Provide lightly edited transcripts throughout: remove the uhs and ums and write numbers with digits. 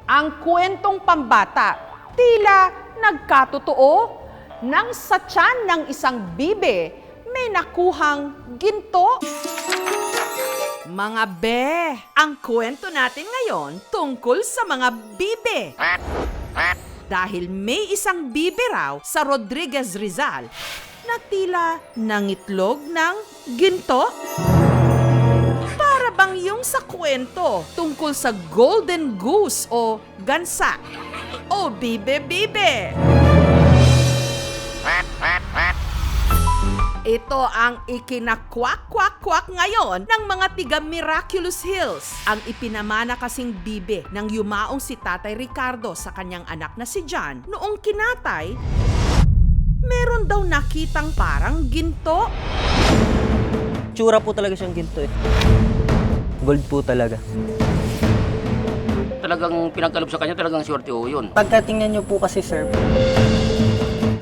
Ang kwentong pambata, tila nagkatotoo nang sa tiyan ng isang bibe may nakuhang ginto. Mga be, ang kwento natin ngayon tungkol sa mga bibe. Dahil may isang bibe raw sa Rodriguez Rizal na tila nangitlog ng ginto. Para bang yung sa kwento tungkol sa golden goose o gansa o bibe-bibe. Ito ang ikinakwak-kwak-kwak ngayon ng mga tiga Miraculous Hills. Ang ipinamana kasing bibe ng yumaong si Tatay Ricardo sa kanyang anak na si John. Noong kinatay, meron daw nakitang parang ginto. Tsura po talaga siyang ginto eh. Gold po talaga. Talagang pinagkalob sa kanya, talagang swerte ho yun. Pagkatingnan nyo po kasi sir,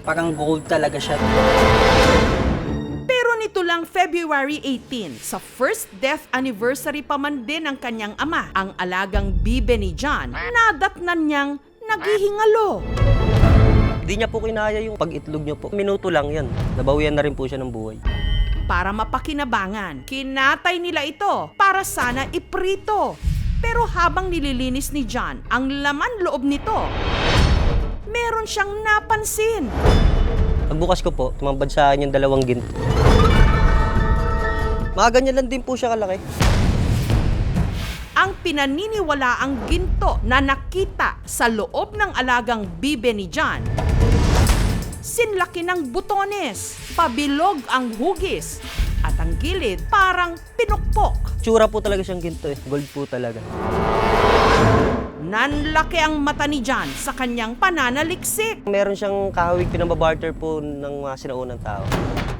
parang gold talaga siya. Pero nito lang February 18, sa first death anniversary pa man din ng kanyang ama, ang alagang bibe ni John, nadatnan niyang naghihingalo. Hindi niya po kinaya yung pag-itlog niyo po. Minuto lang yan. Nabawian na rin po siya ng buhay. Para mapakinabangan, kinatay nila ito para sana iprito. Pero habang nililinis ni John ang laman loob nito, meron siyang napansin. Pagbukas ko po, tumambad sa akin yung dalawang ginto. Mga ganyan lang din po siya kalaki. Ang pinaniniwalaang ginto na nakita sa loob ng alagang bibe ni John, sinlaki ng butones, pabilog ang hugis, at ang gilid parang pinukpok. Tsura po talaga siyang ginto eh. Gold po talaga. Nanlaki ang mata ni John sa kanyang pananaliksik. Meron siyang kahawig pinambabarter po ng mga sinaunang tao.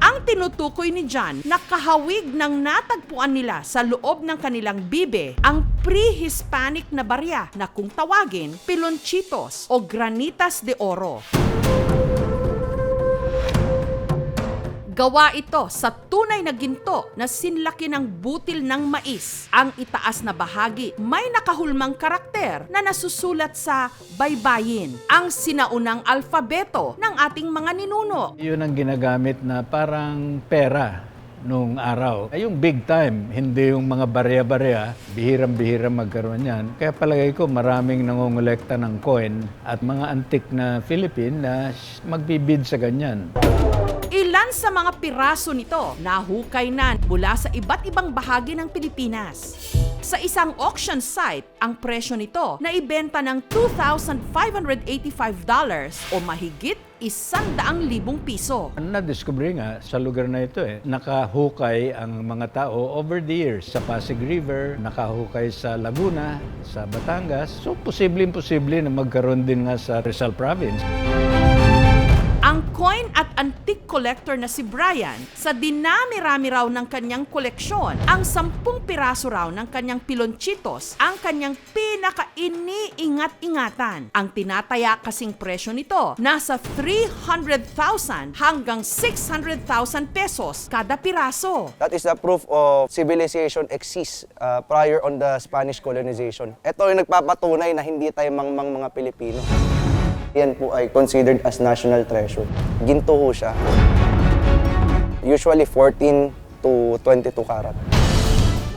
Ang tinutukoy ni John na kahawig ng natagpuan nila sa loob ng kanilang bibe ang pre-Hispanic na barya na kung tawagin pilonchitos o granitas de oro. Gawa ito sa tunay na ginto na sinlaki ng butil ng mais. Ang itaas na bahagi may nakahulmang karakter na nasusulat sa baybayin, ang sinaunang alfabeto ng ating mga ninuno. Yun ang ginagamit na parang pera nung araw. Ay, yung big time, hindi yung mga barya-barya, bihirang-bihira magkaroon yan. Kaya palagay ko maraming nangongolekta ng coin at mga antik na Philippine na magbibid sa ganyan. Ilan sa mga piraso nito nahukay na mula sa iba't ibang bahagi ng Pilipinas. Sa isang auction site, ang presyo nito na ibenta ng $2,585 o mahigit 100,000 piso. Na-discover nga sa lugar na ito nakahukay ang mga tao over the years. Sa Pasig River, nakahukay sa Laguna, sa Batangas. So, posibleng-posible na magkaroon din nga sa Rizal Province. Ang coin at antique collector na si Brian, sa dinami-rami raw ng kanyang koleksyon, ang 10 piraso raw ng kanyang pilonchitos ang kanyang pinaka-iniingat-ingatan. Ang tinataya kasing presyo nito, nasa 300,000 hanggang 600,000 pesos kada piraso. That is the proof of civilization exists prior on the Spanish colonization. Ito yung nagpapatunay na hindi tayo mangmang mga Pilipino. Yan po ay considered as national treasure. Ginto ho siya. Usually 14 to 22 karat.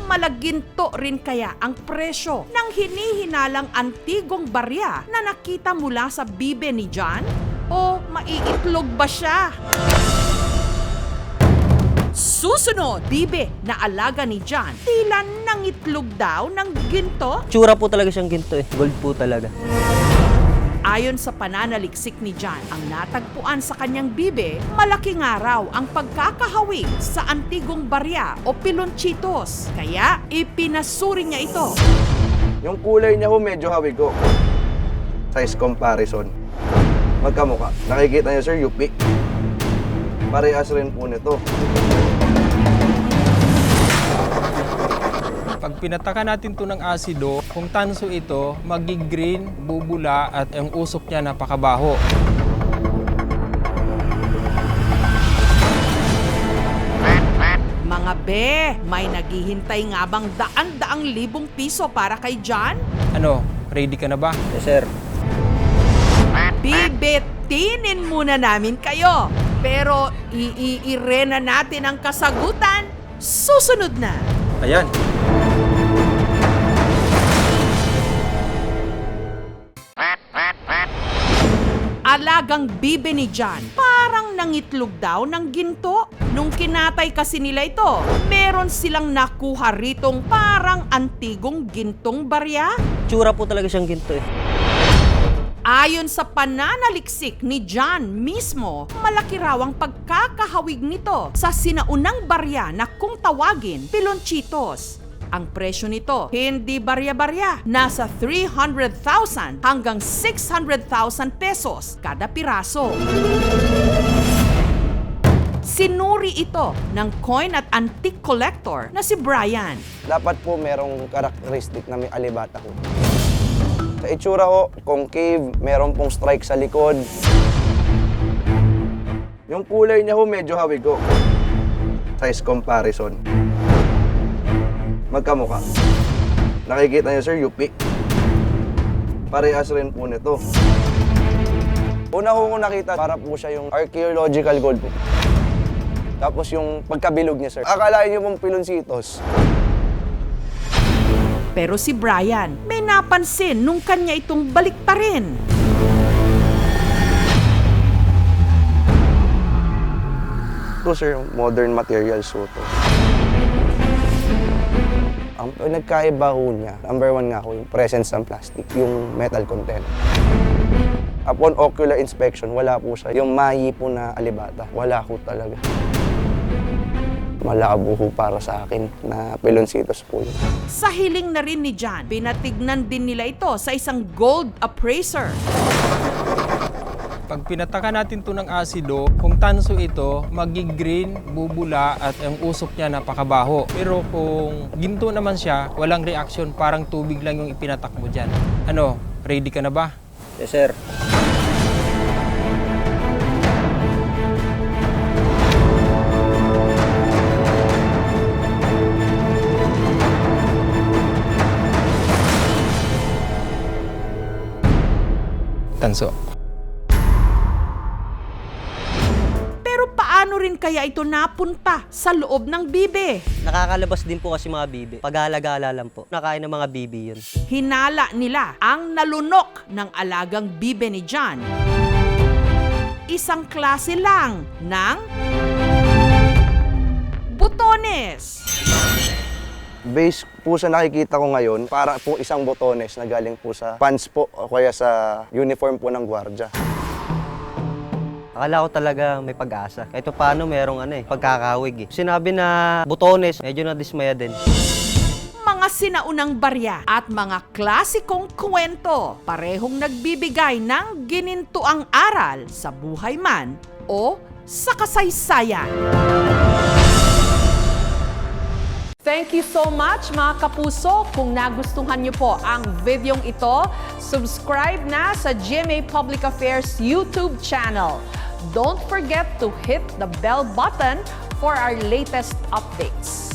Malaginto rin kaya ang presyo ng hinihinalang antigong barya na nakita mula sa bibe ni John? O maiitlog ba siya? Susunod, bibe na alaga ni John, tila nangitlog daw ng ginto? Tsura po talaga siyang ginto eh. Gold po talaga. Ayon sa pananaliksik ni John, ang natagpuan sa kanyang bibe, malaki nga raw ang pagkakahawig sa antigong barya o pilonchitos. Kaya ipinasuri niya ito. Yung kulay niya ho medyo hawig ko. Size comparison. Magkamukha. Nakikita niyo sir, yupi. Parehas rin po nito. Pag pinataka natin ito ng asido, kung tanso ito, magi-green, bubula at ang usok niya napakabaho. Mga be, may naghihintay nga bang daan-daang libong piso para kay John? Ano, ready ka na ba? Yes, sir. Bibitinin muna namin kayo. Pero iire na natin ang kasagutan susunod na. Ayan. Alagang bibe ni John, parang nangitlog daw ng ginto. Nung kinatay kasi nila ito, meron silang nakuha ritong parang antigong gintong barya. Tsura po talaga siyang ginto eh. Ayon sa pananaliksik ni John mismo, malaki raw ang pagkakahawig nito sa sinaunang barya na kung tawagin, pilonchitos. Ang presyo nito, hindi barya-barya, nasa 300,000 hanggang 600,000 pesos kada piraso. Sinuri ito ng coin at antique collector na si Brian. Dapat po merong karakteristik na may alibata ho. Sa itsura ho, concave, meron pong strike sa likod. Yung kulay niya ho, medyo hawig ho. Size comparison. Magkamukha. Nakikita niyo sir, UP. Parehas rin po nito. Una ko nakita, para po siya yung archaeological gold po. Tapos yung pagkabilog niya sir. Akalain niyo pong pilonsitos. Pero si Brian, may napansin nung kanya itong baliktarin. Ito sir, modern materials ho to. Ang nagkaiba ho niya, number one nga ho, yung presence ng plastic, yung metal content. Upon ocular inspection, wala po siya. Yung mahi po na alibata, wala ho talaga. Malabo ho para sa akin na pilonsitos po yun. Sa hiling na rin ni John, pinatignan din nila ito sa isang gold appraiser. Pag pinataka natin to ng asido, kung tanso ito, green, bubula at ang usok niya napakabaho. Pero kung ginto naman siya, walang reaction, parang tubig lang yung ipinatak mo dyan. Ano, ready ka na ba? Yes, sir. Tanso. Paano rin kaya ito napunta sa loob ng bibe? Nakakalabas din po kasi mga bibi. Pag-alagala lang po. Nakain ng mga bibi yun. Hinala nila ang nalunok ng alagang bibe ni John. Isang klase lang ng butones. Base po sa nakikita ko ngayon, para po isang botones na galing po sa pants po o kaya sa uniform po ng gwardya. Akala ko talaga may pag-asa. Kahit paano merong pagkakawig eh. Sinabi na butones, medyo nadismaya din. Mga sinaunang barya at mga klasikong kwento, parehong nagbibigay ng ginintuang aral sa buhay man o sa kasaysayan. Thank you so much mga kapuso. Kung nagustuhan niyo po ang videong ito, subscribe na sa GMA Public Affairs YouTube channel. Don't forget to hit the bell button for our latest updates.